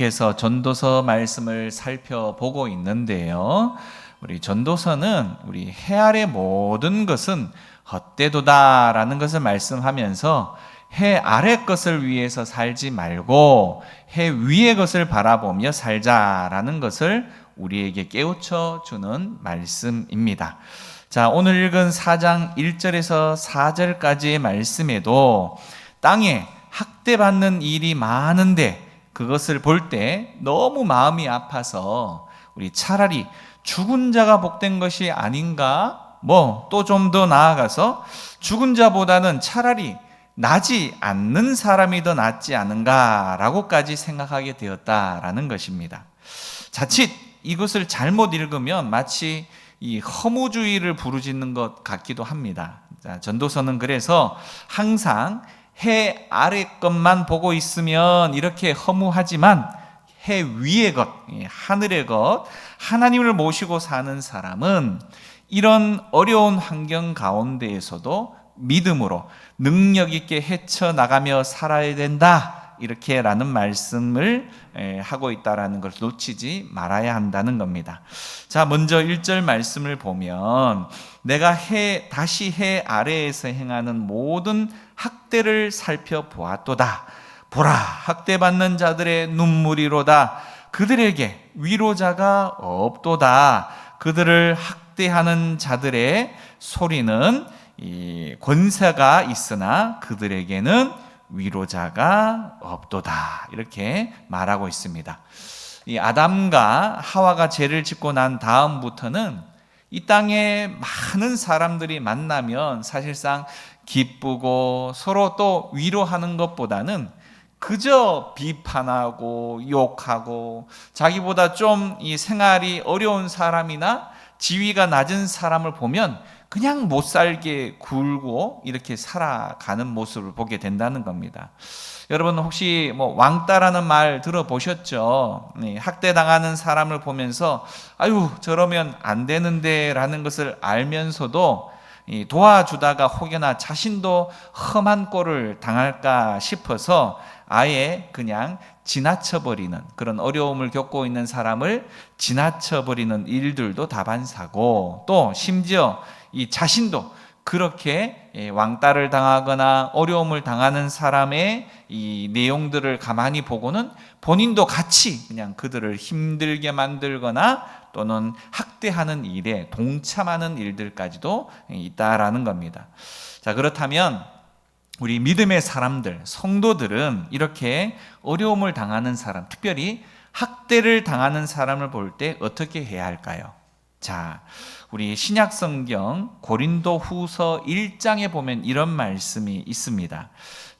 계속해서 전도서 말씀을 살펴보고 있는데요. 우리 전도서는 우리 해 아래 모든 것은 헛되도다라는 것을 말씀하면서 해 아래 것을 위해서 살지 말고 해 위의 것을 바라보며 살자라는 것을 우리에게 깨우쳐 주는 말씀입니다. 자, 오늘 읽은 4장 1절에서 4절까지의 말씀에도 땅에 학대받는 일이 많은데 그것을 볼 때 너무 마음이 아파서 우리 차라리 죽은 자가 복된 것이 아닌가? 또 좀 더 나아가서 죽은 자보다는 차라리 나지 않는 사람이 더 낫지 않은가라고까지 생각하게 되었다라는 것입니다. 자칫 이것을 잘못 읽으면 마치 이 허무주의를 부르짖는 것 같기도 합니다. 자, 전도서는 그래서 항상 해 아래 것만 보고 있으면 이렇게 허무하지만 해 위의 것, 하늘의 것, 하나님을 모시고 사는 사람은 이런 어려운 환경 가운데에서도 믿음으로 능력 있게 헤쳐나가며 살아야 된다, 이렇게라는 말씀을 하고 있다라는 걸 놓치지 말아야 한다는 겁니다. 자, 먼저 1절 말씀을 보면 내가 다시 해 아래에서 행하는 모든 학대를 살펴보았도다. 보라, 학대받는 자들의 눈물이로다. 그들에게 위로자가 없도다. 그들을 학대하는 자들의 소리는 권세가 있으나 그들에게는 위로자가 없도다. 이렇게 말하고 있습니다. 이 아담과 하와가 죄를 짓고 난 다음부터는 이 땅에 많은 사람들이 만나면 사실상 기쁘고 서로 또 위로하는 것보다는 그저 비판하고 욕하고 자기보다 좀 이 생활이 어려운 사람이나 지위가 낮은 사람을 보면 그냥 못 살게 굴고 이렇게 살아가는 모습을 보게 된다는 겁니다. 여러분 혹시 왕따라는 말 들어보셨죠? 학대당하는 사람을 보면서 아유 저러면 안 되는데 라는 것을 알면서도 도와주다가 혹여나 자신도 험한 꼴을 당할까 싶어서 아예 그냥 지나쳐버리는, 그런 어려움을 겪고 있는 사람을 지나쳐버리는 일들도 다반사고, 또 심지어 이 자신도 그렇게 왕따를 당하거나 어려움을 당하는 사람의 이 내용들을 가만히 보고는 본인도 같이 그냥 그들을 힘들게 만들거나 또는 학대하는 일에 동참하는 일들까지도 있다라는 겁니다. 자, 그렇다면 우리 믿음의 사람들, 성도들은 이렇게 어려움을 당하는 사람, 특별히 학대를 당하는 사람을 볼 때 어떻게 해야 할까요? 자, 우리 신약성경 고린도후서 1장에 보면 이런 말씀이 있습니다.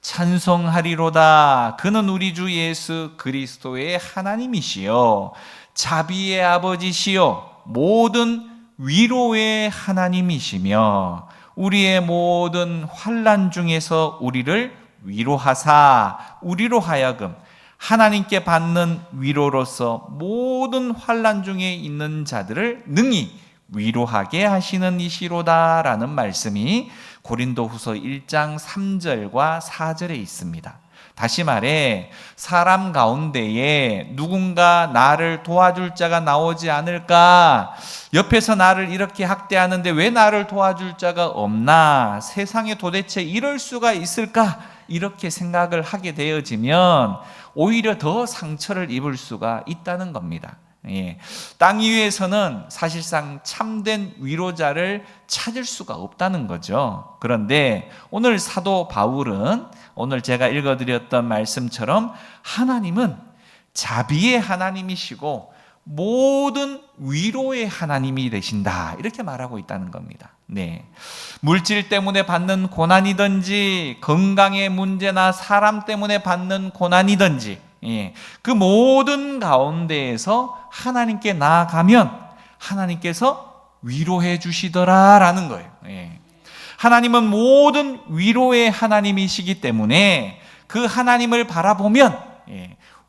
찬송하리로다. 그는 우리 주 예수 그리스도의 하나님이시요 자비의 아버지시요 모든 위로의 하나님이시며 우리의 모든 환난 중에서 우리를 위로하사 우리로 하여금 하나님께 받는 위로로서 모든 환난 중에 있는 자들을 능히 위로하게 하시는 이시로다라는 말씀이 고린도후서 1장 3절과 4절에 있습니다. 다시 말해 사람 가운데에 누군가 나를 도와줄 자가 나오지 않을까? 옆에서 나를 이렇게 학대하는데 왜 나를 도와줄 자가 없나? 세상에 도대체 이럴 수가 있을까? 이렇게 생각을 하게 되어지면 오히려 더 상처를 입을 수가 있다는 겁니다. 땅 위에서는 사실상 참된 위로자를 찾을 수가 없다는 거죠. 그런데 오늘 사도 바울은 오늘 제가 읽어드렸던 말씀처럼 하나님은 자비의 하나님이시고 모든 위로의 하나님이 되신다, 이렇게 말하고 있다는 겁니다. 물질 때문에 받는 고난이든지 건강의 문제나 사람 때문에 받는 고난이든지 그 모든 가운데에서 하나님께 나아가면 하나님께서 위로해 주시더라라는 거예요. 하나님은 모든 위로의 하나님이시기 때문에 그 하나님을 바라보면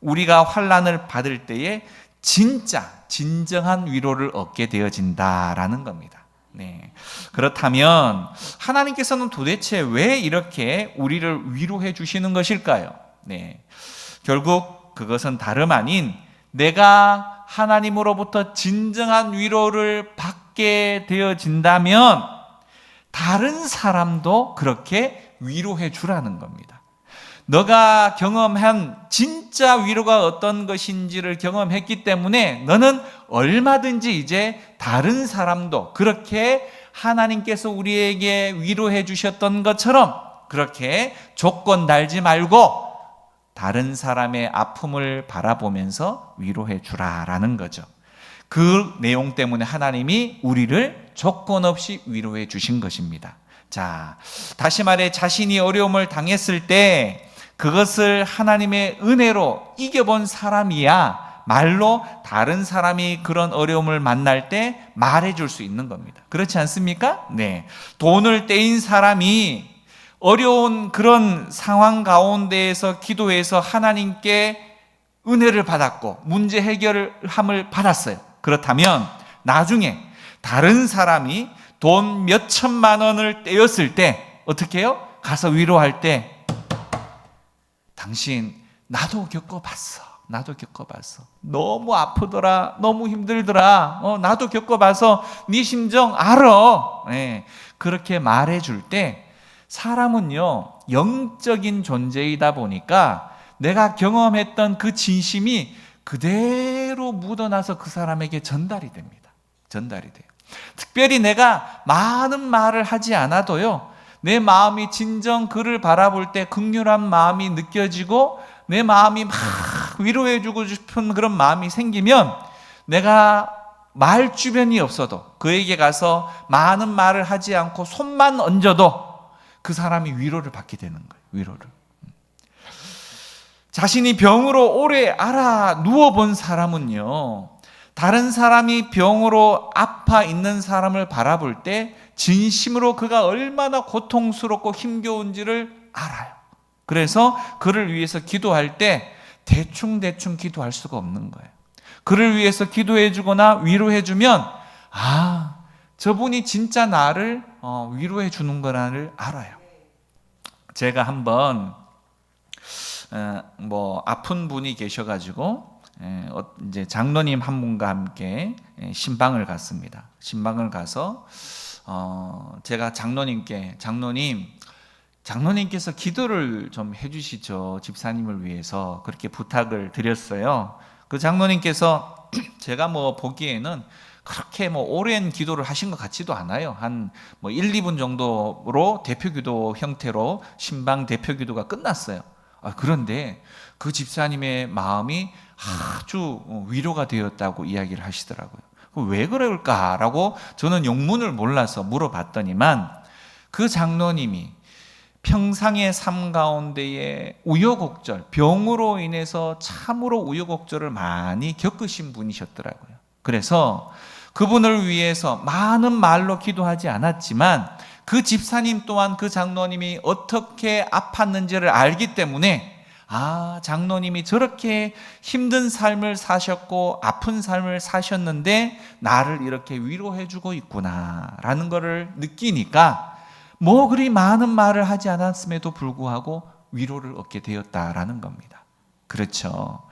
우리가 환난을 받을 때에 진정한 위로를 얻게 되어진다라는 겁니다. 그렇다면 하나님께서는 도대체 왜 이렇게 우리를 위로해 주시는 것일까요? 결국 그것은 다름 아닌 내가 하나님으로부터 진정한 위로를 받게 되어진다면 다른 사람도 그렇게 위로해 주라는 겁니다. 너가 경험한 진짜 위로가 어떤 것인지를 경험했기 때문에 너는 얼마든지 이제 다른 사람도 그렇게 하나님께서 우리에게 위로해 주셨던 것처럼 그렇게 조건 달지 말고 다른 사람의 아픔을 바라보면서 위로해 주라라는 거죠. 그 내용 때문에 하나님이 우리를 조건 없이 위로해 주신 것입니다. 자, 다시 말해 자신이 어려움을 당했을 때 그것을 하나님의 은혜로 이겨본 사람이야 말로 다른 사람이 그런 어려움을 만날 때 말해줄 수 있는 겁니다. 그렇지 않습니까? 네. 돈을 떼인 사람이 어려운 그런 상황 가운데에서 기도해서 하나님께 은혜를 받았고 문제 해결함을 받았어요. 그렇다면 나중에 다른 사람이 돈 몇 천만 원을 떼었을 때 어떻게 해요? 가서 위로할 때 당신 나도 겪어봤어. 너무 아프더라. 너무 힘들더라. 나도 겪어봐서 네 심정 알아. 네, 그렇게 말해줄 때 사람은요 영적인 존재이다 보니까 내가 경험했던 그 진심이 그대로 묻어나서 그 사람에게 전달이 됩니다. 전달이 돼요. 특별히 내가 많은 말을 하지 않아도요 내 마음이 진정 그를 바라볼 때 긍휼한 마음이 느껴지고 내 마음이 막 위로해주고 싶은 그런 마음이 생기면 내가 말 주변이 없어도 그에게 가서 많은 말을 하지 않고 손만 얹어도 그 사람이 위로를 받게 되는 거예요. 위로를. 자신이 병으로 오래 앓아 누워본 사람은요 다른 사람이 병으로 아파 있는 사람을 바라볼 때 진심으로 그가 얼마나 고통스럽고 힘겨운지를 알아요. 그래서 그를 위해서 기도할 때 대충 기도할 수가 없는 거예요. 그를 위해서 기도해 주거나 위로해 주면 저분이 진짜 나를 위로해 주는 거라를 알아요. 제가 한번 아픈 분이 계셔가지고 이제 장로님 한 분과 함께 신방을 갔습니다. 신방을 가서 제가 장로님께서 기도를 좀 해주시죠. 집사님을 위해서 그렇게 부탁을 드렸어요. 그 장로님께서 제가 보기에는 그렇게 오랜 기도를 하신 것 같지도 않아요. 한 1, 2분 정도로 대표기도 형태로 신방 대표기도가 끝났어요. 그런데 그 집사님의 마음이 아주 위로가 되었다고 이야기를 하시더라고요. 왜 그럴까라고 저는 용문을 몰라서 물어봤더니만 그 장로님이 평상의 삶 가운데에 우여곡절, 병으로 인해서 참으로 우여곡절을 많이 겪으신 분이셨더라고요. 그래서 그분을 위해서 많은 말로 기도하지 않았지만 그 집사님 또한 그 장로님이 어떻게 아팠는지를 알기 때문에 장로님이 저렇게 힘든 삶을 사셨고 아픈 삶을 사셨는데 나를 이렇게 위로해주고 있구나라는 것을 느끼니까 그리 많은 말을 하지 않았음에도 불구하고 위로를 얻게 되었다라는 겁니다. 그렇죠.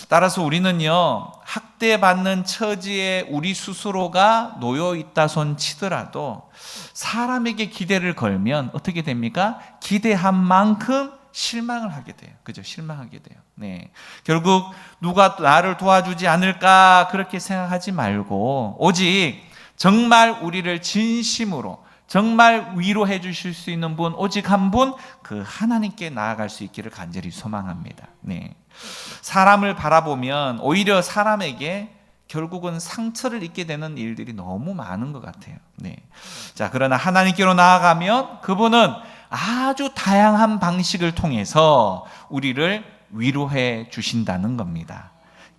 따라서 우리는요 학대받는 처지에 우리 스스로가 놓여 있다 손 치더라도 사람에게 기대를 걸면 어떻게 됩니까? 기대한 만큼 실망을 하게 돼요. 그죠? 실망하게 돼요. 네. 결국 누가 나를 도와주지 않을까 그렇게 생각하지 말고 오직 정말 우리를 진심으로 정말 위로해 주실 수 있는 분 오직 한 분 그 하나님께 나아갈 수 있기를 간절히 소망합니다. 네. 사람을 바라보면 오히려 사람에게 결국은 상처를 입게 되는 일들이 너무 많은 것 같아요. 네. 자, 그러나 하나님께로 나아가면 그분은 아주 다양한 방식을 통해서 우리를 위로해 주신다는 겁니다.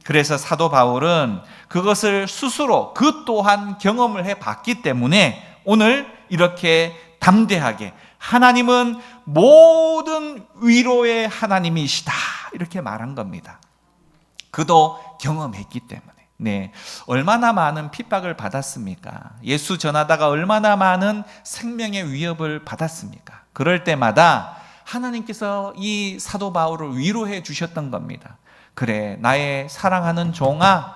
그래서 사도 바울은 그것을 스스로 그 또한 경험을 해 봤기 때문에 오늘 이렇게 담대하게 하나님은 모든 위로의 하나님이시다 이렇게 말한 겁니다. 그도 경험했기 때문에. 네, 얼마나 많은 핍박을 받았습니까? 예수 전하다가 얼마나 많은 생명의 위협을 받았습니까? 그럴 때마다 하나님께서 이 사도 바울을 위로해 주셨던 겁니다. 그래, 나의 사랑하는 종아,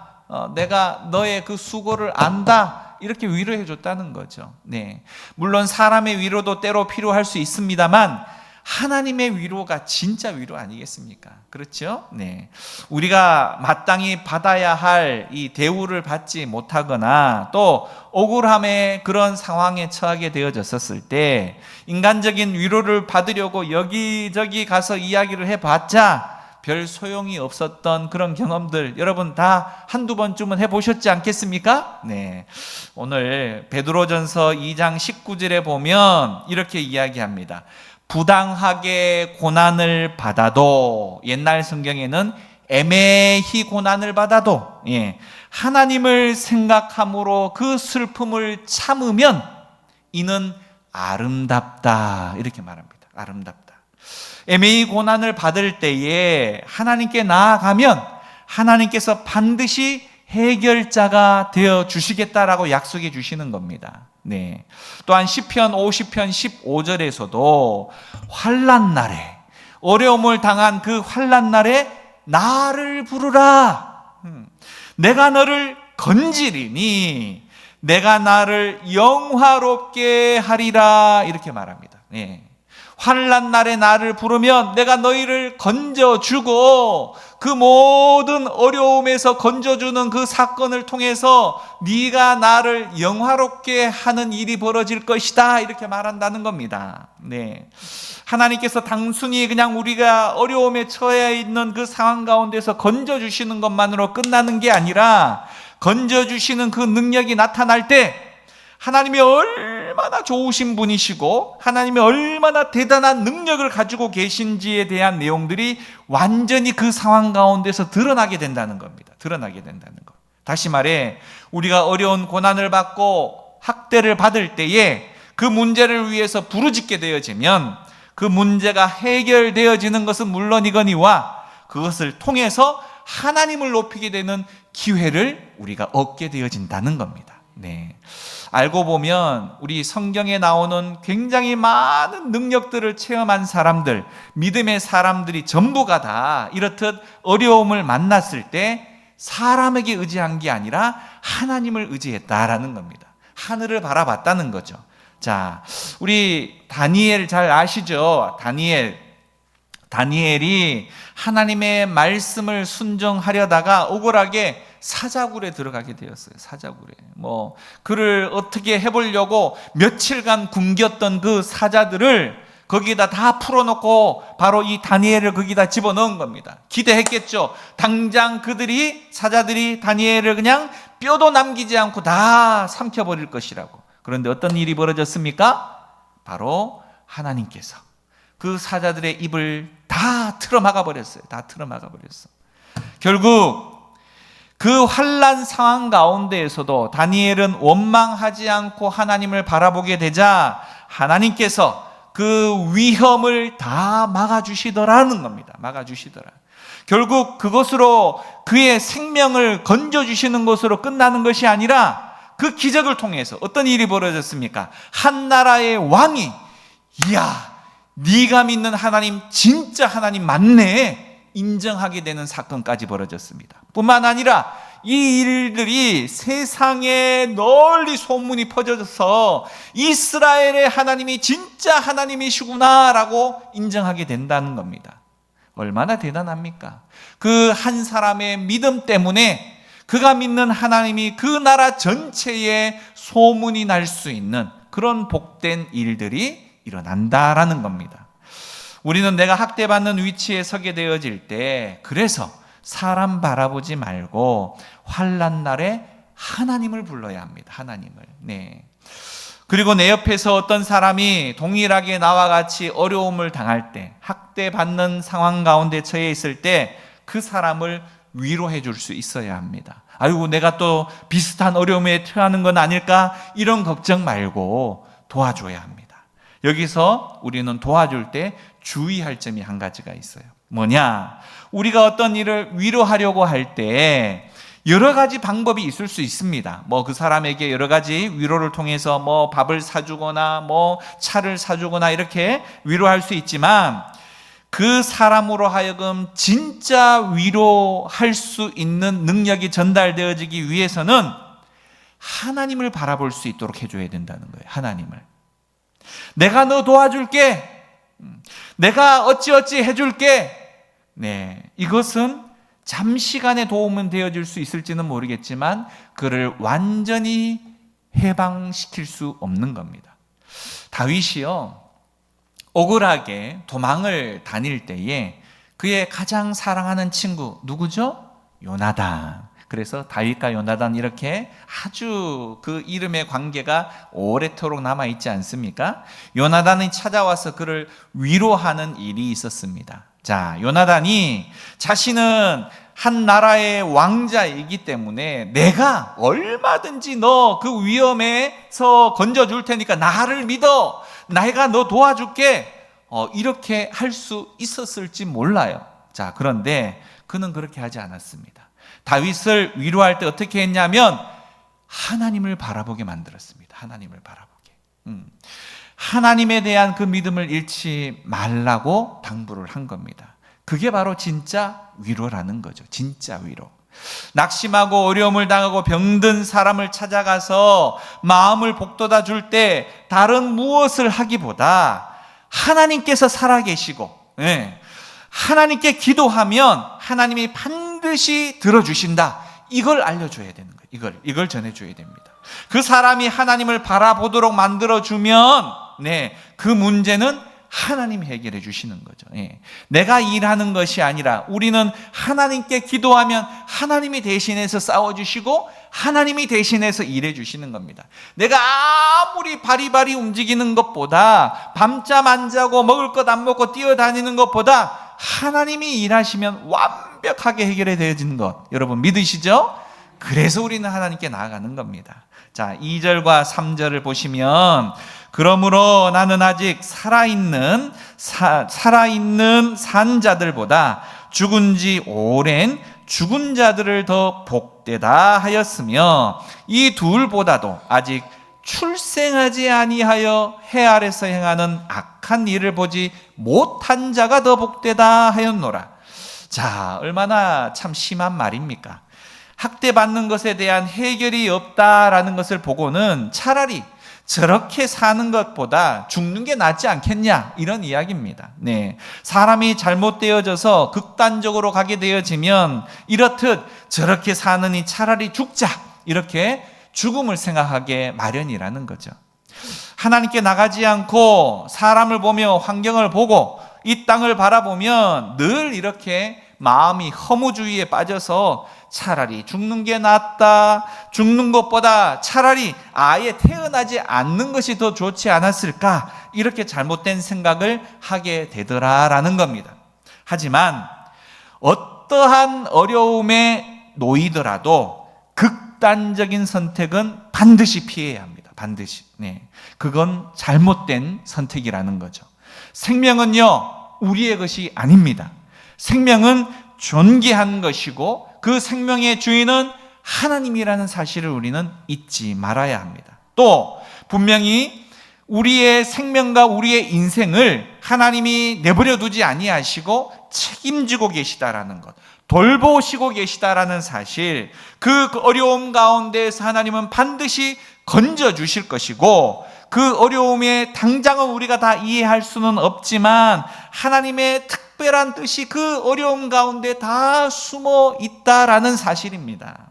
내가 너의 그 수고를 안다, 이렇게 위로해 줬다는 거죠. 네. 물론 사람의 위로도 때로 필요할 수 있습니다만 하나님의 위로가 진짜 위로 아니겠습니까? 그렇죠? 네. 우리가 마땅히 받아야 할 이 대우를 받지 못하거나 또 억울함의 그런 상황에 처하게 되어졌었을 때 인간적인 위로를 받으려고 여기저기 가서 이야기를 해봤자 별 소용이 없었던 그런 경험들 여러분 다 한두 번쯤은 해보셨지 않겠습니까? 네. 오늘 베드로전서 2장 19절에 보면 이렇게 이야기합니다. 부당하게 고난을 받아도, 옛날 성경에는 애매히 고난을 받아도, 하나님을 생각함으로 그 슬픔을 참으면 이는 아름답다, 이렇게 말합니다. 아름답다. 애매히 고난을 받을 때에 하나님께 나아가면 하나님께서 반드시 해결자가 되어 주시겠다라고 약속해 주시는 겁니다. 네. 또한 시편 50편 15절에서도 환난 날에, 어려움을 당한 그 환난 날에 나를 부르라. 내가 너를 건지리니 내가 나를 영화롭게 하리라, 이렇게 말합니다. 네. 환난 날에 나를 부르면 내가 너희를 건져주고 그 모든 어려움에서 건져주는 그 사건을 통해서 네가 나를 영화롭게 하는 일이 벌어질 것이다, 이렇게 말한다는 겁니다. 네. 하나님께서 단순히 그냥 우리가 어려움에 처해 있는 그 상황 가운데서 건져주시는 것만으로 끝나는 게 아니라 건져주시는 그 능력이 나타날 때 하나님이 얼마나 좋으신 분이시고 하나님이 얼마나 대단한 능력을 가지고 계신지에 대한 내용들이 완전히 그 상황 가운데서 드러나게 된다는 겁니다. 드러나게 된다는 것. 다시 말해 우리가 어려운 고난을 받고 학대를 받을 때에 그 문제를 위해서 부르짖게 되어지면 그 문제가 해결되어지는 것은 물론이거니와 그것을 통해서 하나님을 높이게 되는 기회를 우리가 얻게 되어진다는 겁니다. 네. 알고 보면 우리 성경에 나오는 굉장히 많은 능력들을 체험한 사람들, 믿음의 사람들이 전부가 다 이렇듯 어려움을 만났을 때 사람에게 의지한 게 아니라 하나님을 의지했다라는 겁니다. 하늘을 바라봤다는 거죠. 자, 우리 다니엘 잘 아시죠? 다니엘이 하나님의 말씀을 순종하려다가 억울하게 사자굴에 들어가게 되었어요. 사자굴에. 그를 어떻게 해보려고 며칠간 굶겼던 그 사자들을 거기다 다 풀어놓고 바로 이 다니엘을 거기다 집어넣은 겁니다. 기대했겠죠. 당장 사자들이 다니엘을 그냥 뼈도 남기지 않고 다 삼켜버릴 것이라고. 그런데 어떤 일이 벌어졌습니까? 바로 하나님께서 그 사자들의 입을 다 틀어막아 버렸어요. 다 틀어막아 버렸어. 결국 그 환난 상황 가운데에서도 다니엘은 원망하지 않고 하나님을 바라보게 되자 하나님께서 그 위험을 다 막아주시더라는 겁니다. 막아주시더라. 결국 그것으로 그의 생명을 건져주시는 것으로 끝나는 것이 아니라 그 기적을 통해서 어떤 일이 벌어졌습니까? 한 나라의 왕이 이야, 네가 믿는 하나님 진짜 하나님 맞네 인정하게 되는 사건까지 벌어졌습니다. 뿐만 아니라 이 일들이 세상에 널리 소문이 퍼져서 이스라엘의 하나님이 진짜 하나님이시구나라고 인정하게 된다는 겁니다. 얼마나 대단합니까? 그 한 사람의 믿음 때문에 그가 믿는 하나님이 그 나라 전체에 소문이 날 수 있는 그런 복된 일들이 일어난다라는 겁니다. 우리는 내가 학대받는 위치에 서게 되어질 때 그래서 사람 바라보지 말고 환난 날에 하나님을 불러야 합니다. 하나님을. 네. 그리고 내 옆에서 어떤 사람이 동일하게 나와 같이 어려움을 당할 때, 학대받는 상황 가운데 처해 있을 때 그 사람을 위로해 줄 수 있어야 합니다. 아이고 내가 또 비슷한 어려움에 처하는 건 아닐까? 이런 걱정 말고 도와줘야 합니다. 여기서 우리는 도와줄 때 주의할 점이 한 가지가 있어요. 뭐냐? 우리가 어떤 일을 위로하려고 할 때 여러 가지 방법이 있을 수 있습니다. 그 사람에게 여러 가지 위로를 통해서 밥을 사주거나 차를 사주거나 이렇게 위로할 수 있지만 그 사람으로 하여금 진짜 위로할 수 있는 능력이 전달되어지기 위해서는 하나님을 바라볼 수 있도록 해줘야 된다는 거예요. 하나님을. 내가 너 도와줄게. 내가 어찌어찌 해줄게. 네, 이것은 잠시간의 도움은 되어줄 수 있을지는 모르겠지만 그를 완전히 해방시킬 수 없는 겁니다. 다윗이요, 억울하게 도망을 다닐 때에 그의 가장 사랑하는 친구 누구죠? 요나단. 그래서 다윗과 요나단 이렇게 아주 그 이름의 관계가 오래도록 남아있지 않습니까? 요나단이 찾아와서 그를 위로하는 일이 있었습니다. 자, 요나단이 자신은 한 나라의 왕자이기 때문에 내가 얼마든지 너 그 위험에서 건져줄 테니까 나를 믿어. 내가 너 도와줄게. 이렇게 할 수 있었을지 몰라요. 자, 그런데 그는 그렇게 하지 않았습니다. 다윗을 위로할 때 어떻게 했냐면 하나님을 바라보게 만들었습니다. 하나님을 바라보게. 하나님에 대한 그 믿음을 잃지 말라고 당부를 한 겁니다. 그게 바로 진짜 위로라는 거죠. 진짜 위로. 낙심하고 어려움을 당하고 병든 사람을 찾아가서 마음을 복돋아 줄 때 다른 무엇을 하기보다 하나님께서 살아계시고, 하나님께 기도하면 하나님이 반드시 들어주신다. 이걸 알려줘야 되는 거예요. 이걸 전해줘야 됩니다. 그 사람이 하나님을 바라보도록 만들어주면, 그 문제는 하나님이 해결해 주시는 거죠. 내가 일하는 것이 아니라 우리는 하나님께 기도하면 하나님이 대신해서 싸워주시고 하나님이 대신해서 일해 주시는 겁니다. 내가 아무리 바리바리 움직이는 것보다, 밤잠 안 자고 먹을 것 안 먹고 뛰어다니는 것보다 하나님이 일하시면 완벽하게 해결이 되어지는 것, 여러분 믿으시죠? 그래서 우리는 하나님께 나아가는 겁니다. 자, 2절과 3절을 보시면, 그러므로 나는 아직 살아있는 산 자들보다 죽은 지 오랜 죽은 자들을 더 복되다 하였으며, 이 둘보다도 아직 출생하지 아니하여 해 아래서 행하는 악한 일을 보지 못한 자가 더 복되다 하였노라. 자, 얼마나 참 심한 말입니까? 학대받는 것에 대한 해결이 없다라는 것을 보고는 차라리 저렇게 사는 것보다 죽는 게 낫지 않겠냐, 이런 이야기입니다. 사람이 잘못되어져서 극단적으로 가게 되어지면 이렇듯 저렇게 사느니 차라리 죽자, 이렇게 죽음을 생각하게 마련이라는 거죠. 하나님께 나가지 않고 사람을 보며 환경을 보고 이 땅을 바라보면 늘 이렇게 마음이 허무주의에 빠져서 차라리 죽는 게 낫다, 죽는 것보다 차라리 아예 태어나지 않는 것이 더 좋지 않았을까, 이렇게 잘못된 생각을 하게 되더라라는 겁니다. 하지만 어떠한 어려움에 놓이더라도 극단적인 선택은 반드시 피해야 합니다. 반드시. 그건 잘못된 선택이라는 거죠. 생명은요, 우리의 것이 아닙니다. 생명은 존귀한 것이고 그 생명의 주인은 하나님이라는 사실을 우리는 잊지 말아야 합니다. 또 분명히 우리의 생명과 우리의 인생을 하나님이 내버려 두지 아니하시고 책임지고 계시다라는 것, 돌보시고 계시다라는 사실, 그 어려움 가운데에서 하나님은 반드시 건져주실 것이고, 그 어려움에 당장은 우리가 다 이해할 수는 없지만 하나님의 특별한 뜻이 그 어려움 가운데 다 숨어 있다라는 사실입니다.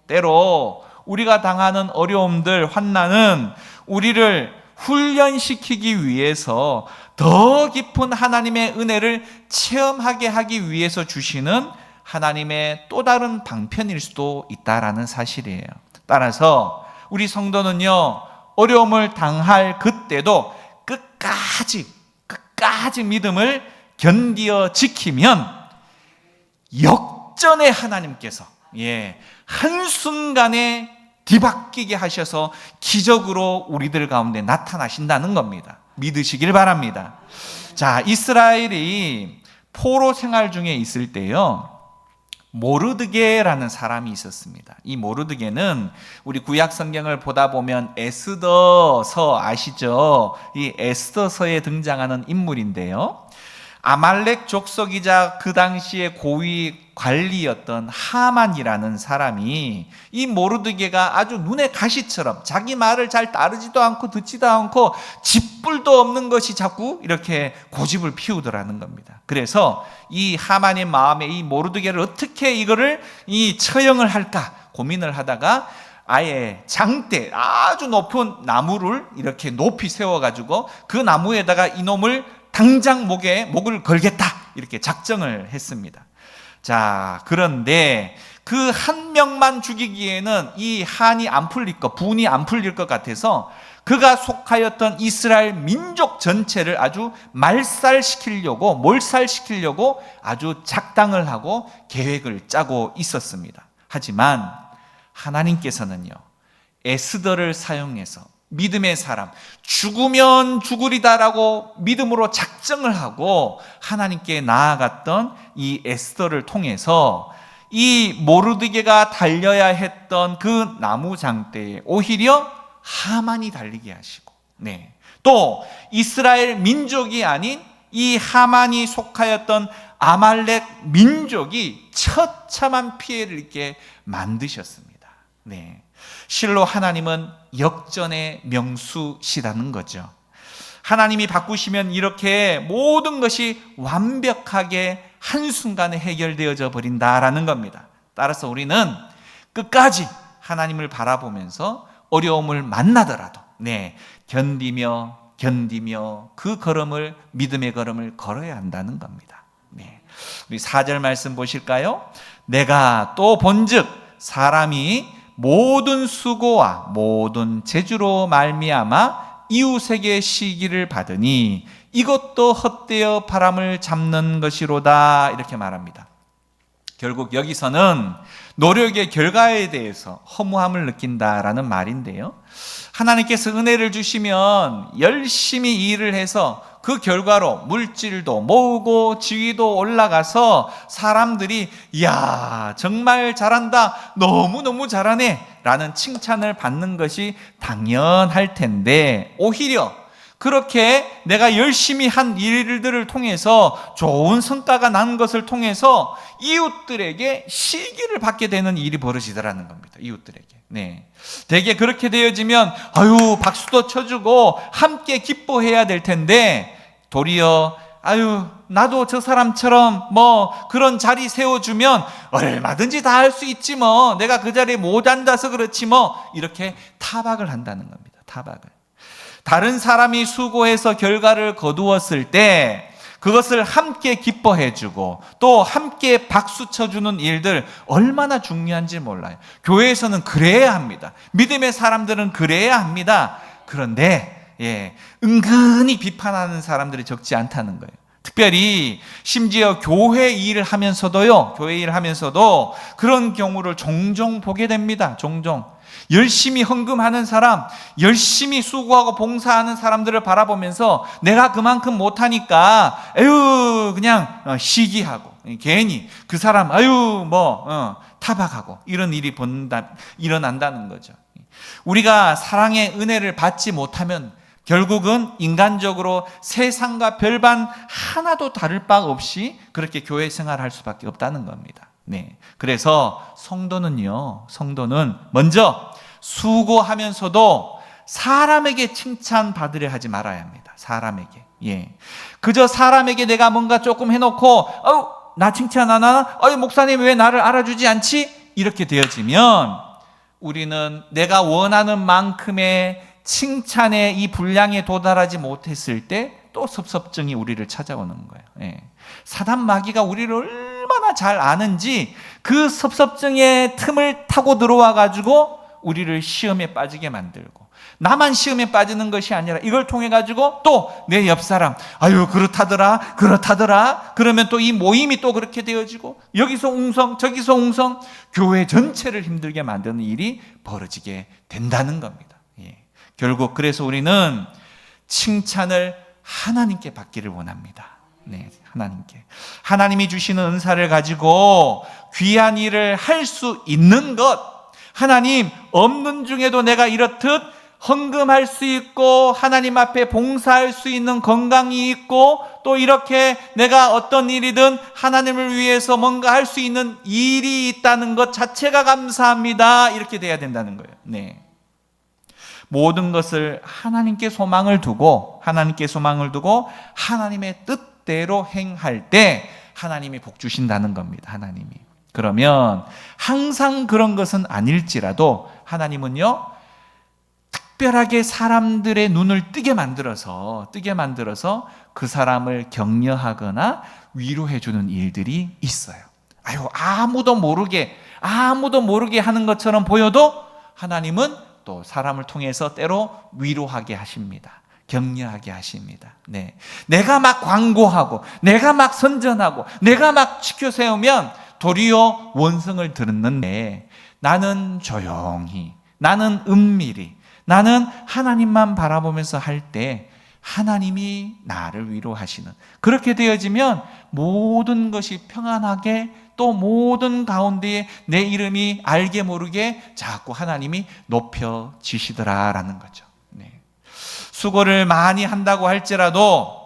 때로 우리가 당하는 어려움들, 환난은 우리를 훈련시키기 위해서 더 깊은 하나님의 은혜를 체험하게 하기 위해서 주시는 하나님의 또 다른 방편일 수도 있다라는 사실이에요. 따라서 우리 성도는요, 어려움을 당할 그때도 끝까지 믿음을 견디어 지키면 역전의 하나님께서 한순간에 뒤바뀌게 하셔서 기적으로 우리들 가운데 나타나신다는 겁니다. 믿으시길 바랍니다. 자, 이스라엘이 포로 생활 중에 있을 때요, 모르드게라는 사람이 있었습니다. 이 모르드게는 우리 구약 성경을 보다 보면 에스더서 아시죠? 이 에스더서에 등장하는 인물인데요, 아말렉 족속이자 그 당시의 고위 관리였던 하만이라는 사람이 이 모르드게가 아주 눈에 가시처럼 자기 말을 잘 따르지도 않고 듣지도 않고 쥐뿔도 없는 것이 자꾸 이렇게 고집을 피우더라는 겁니다. 그래서 이 하만의 마음에 이 모르드게를 어떻게 이거를 이 처형을 할까 고민을 하다가 아예 장대 아주 높은 나무를 이렇게 높이 세워가지고 그 나무에다가 이놈을 당장 목을 걸겠다 이렇게 작정을 했습니다. 자, 그런데 그 한 명만 죽이기에는 이 한이 안 풀릴 것, 분이 안 풀릴 것 같아서 그가 속하였던 이스라엘 민족 전체를 아주 몰살시키려고 아주 작당을 하고 계획을 짜고 있었습니다. 하지만 하나님께서는요, 에스더를 사용해서 믿음의 사람, 죽으면 죽으리다라고 믿음으로 작정을 하고 하나님께 나아갔던 이 에스더를 통해서 이 모르드게가 달려야 했던 그 나무 장대에 오히려 하만이 달리게 하시고, 또 이스라엘 민족이 아닌 이 하만이 속하였던 아말렉 민족이 처참한 피해를 입게 만드셨습니다. 실로 하나님은 역전의 명수시라는 거죠. 하나님이 바꾸시면 이렇게 모든 것이 완벽하게 한순간에 해결되어져 버린다라는 겁니다. 따라서 우리는 끝까지 하나님을 바라보면서 어려움을 만나더라도 견디며 그 걸음을, 믿음의 걸음을 걸어야 한다는 겁니다. 우리 4절 말씀 보실까요? 내가 또 본즉 사람이 모든 수고와 모든 재주로 말미암아 이웃에게 시기를 받으니 이것도 헛되어 바람을 잡는 것이로다 이렇게 말합니다. 결국 여기서는 노력의 결과에 대해서 허무함을 느낀다라는 말인데요, 하나님께서 은혜를 주시면 열심히 일을 해서 그 결과로 물질도 모으고 지위도 올라가서 사람들이 이야 정말 잘한다, 너무너무 잘하네 라는 칭찬을 받는 것이 당연할 텐데, 오히려 그렇게 내가 열심히 한 일들을 통해서 좋은 성과가 난 것을 통해서 이웃들에게 시기를 받게 되는 일이 벌어지더라는 겁니다. 이웃들에게. 대개 그렇게 되어지면 아유 박수도 쳐주고 함께 기뻐해야 될 텐데, 도리어 아유 나도 저 사람처럼 뭐 그런 자리 세워주면 얼마든지 다 할 수 있지 뭐, 내가 그 자리에 못 앉아서 그렇지 뭐, 이렇게 타박을 한다는 겁니다. 타박을. 다른 사람이 수고해서 결과를 거두었을 때 그것을 함께 기뻐해주고 또 함께 박수 쳐주는 일들 얼마나 중요한지 몰라요. 교회에서는 그래야 합니다. 믿음의 사람들은 그래야 합니다. 그런데 은근히 비판하는 사람들이 적지 않다는 거예요. 특별히 심지어 교회 일을 하면서도 그런 경우를 종종 보게 됩니다. 종종. 열심히 헌금하는 사람, 열심히 수고하고 봉사하는 사람들을 바라보면서 내가 그만큼 못하니까 에휴 그냥 시기하고 괜히 그 사람 타박하고 이런 일이 일어난다는 거죠. 우리가 사랑의 은혜를 받지 못하면 결국은 인간적으로 세상과 별반 하나도 다를 바 없이 그렇게 교회 생활할 수밖에 없다는 겁니다. 그래서 성도는 먼저 수고하면서도 사람에게 칭찬받으려 하지 말아야 합니다. 사람에게. 그저 사람에게 내가 뭔가 조금 해놓고 나 칭찬 안 하나? 목사님 왜 나를 알아주지 않지? 이렇게 되어지면 우리는 내가 원하는 만큼의 칭찬의 이 분량에 도달하지 못했을 때 또 섭섭증이 우리를 찾아오는 거예요. 사단 마귀가 우리를 얼마나 잘 아는지 그 섭섭증의 틈을 타고 들어와 가지고 우리를 시험에 빠지게 만들고, 나만 시험에 빠지는 것이 아니라 이걸 통해 가지고 또 내 옆 사람 아유 그렇다더라 그러면 또 이 모임이 또 그렇게 되어지고 여기서 웅성 저기서 웅성, 교회 전체를 힘들게 만드는 일이 벌어지게 된다는 겁니다. 결국 그래서 우리는 칭찬을 하나님께 받기를 원합니다. 하나님께. 하나님이 주시는 은사를 가지고 귀한 일을 할 수 있는 것, 하나님 없는 중에도 내가 이렇듯 헌금할 수 있고 하나님 앞에 봉사할 수 있는 건강이 있고 또 이렇게 내가 어떤 일이든 하나님을 위해서 뭔가 할 수 있는 일이 있다는 것 자체가 감사합니다. 이렇게 돼야 된다는 거예요. 네. 모든 것을 하나님께 소망을 두고 하나님의 뜻대로 행할 때 하나님이 복 주신다는 겁니다. 하나님이. 그러면 항상 그런 것은 아닐지라도 하나님은요, 특별하게 사람들의 눈을 뜨게 만들어서 그 사람을 격려하거나 위로해 주는 일들이 있어요. 아무도 모르게 하는 것처럼 보여도 하나님은 또 사람을 통해서 때로 위로하게 하십니다. 격려하게 하십니다. 네. 내가 막 광고하고, 내가 막 선전하고, 내가 막 지켜 세우면 도리어 원성을 듣는데, 나는 조용히, 나는 은밀히, 나는 하나님만 바라보면서 할 때 하나님이 나를 위로하시는, 그렇게 되어지면 모든 것이 평안하게, 또 모든 가운데에 내 이름이 알게 모르게 자꾸 하나님이 높여지시더라라는 거죠. 네. 수고를 많이 한다고 할지라도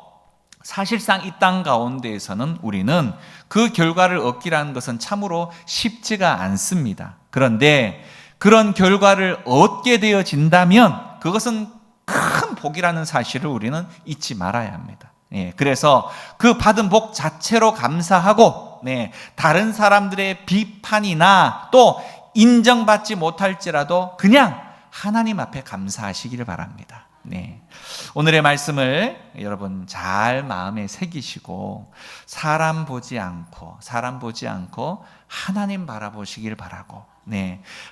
사실상 이 땅 가운데에서는 우리는 그 결과를 얻기라는 것은 참으로 쉽지가 않습니다. 그런데 그런 결과를 얻게 되어진다면 그것은 큰 복이라는 사실을 우리는 잊지 말아야 합니다. 그래서 그 받은 복 자체로 감사하고, 다른 사람들의 비판이나 또 인정받지 못할지라도 그냥 하나님 앞에 감사하시기를 바랍니다. 오늘의 말씀을 여러분 잘 마음에 새기시고 사람 보지 않고 하나님 바라보시길 바라고,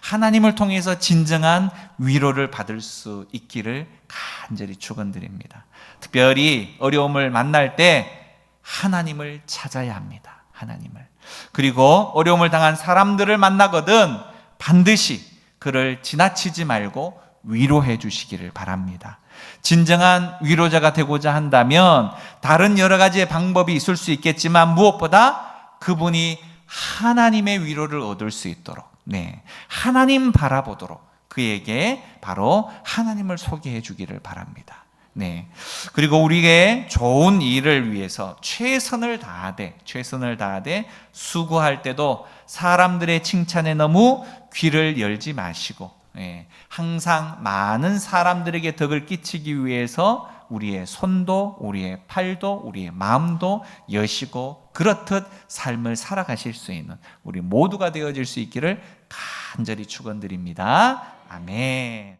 하나님을 통해서 진정한 위로를 받을 수 있기를 간절히 축원드립니다. 특별히 어려움을 만날 때 하나님을 찾아야 합니다. 하나님을. 그리고 어려움을 당한 사람들을 만나거든 반드시 그를 지나치지 말고 위로해 주시기를 바랍니다. 진정한 위로자가 되고자 한다면 다른 여러 가지의 방법이 있을 수 있겠지만 무엇보다 그분이 하나님의 위로를 얻을 수 있도록, 하나님 바라보도록 그에게 바로 하나님을 소개해 주기를 바랍니다. 그리고 우리에게 좋은 일을 위해서 최선을 다하되 수고할 때도 사람들의 칭찬에 너무 귀를 열지 마시고, 항상 많은 사람들에게 덕을 끼치기 위해서 우리의 손도, 우리의 팔도, 우리의 마음도 여시고 그렇듯 삶을 살아가실 수 있는 우리 모두가 되어질 수 있기를 간절히 축원드립니다. 아멘.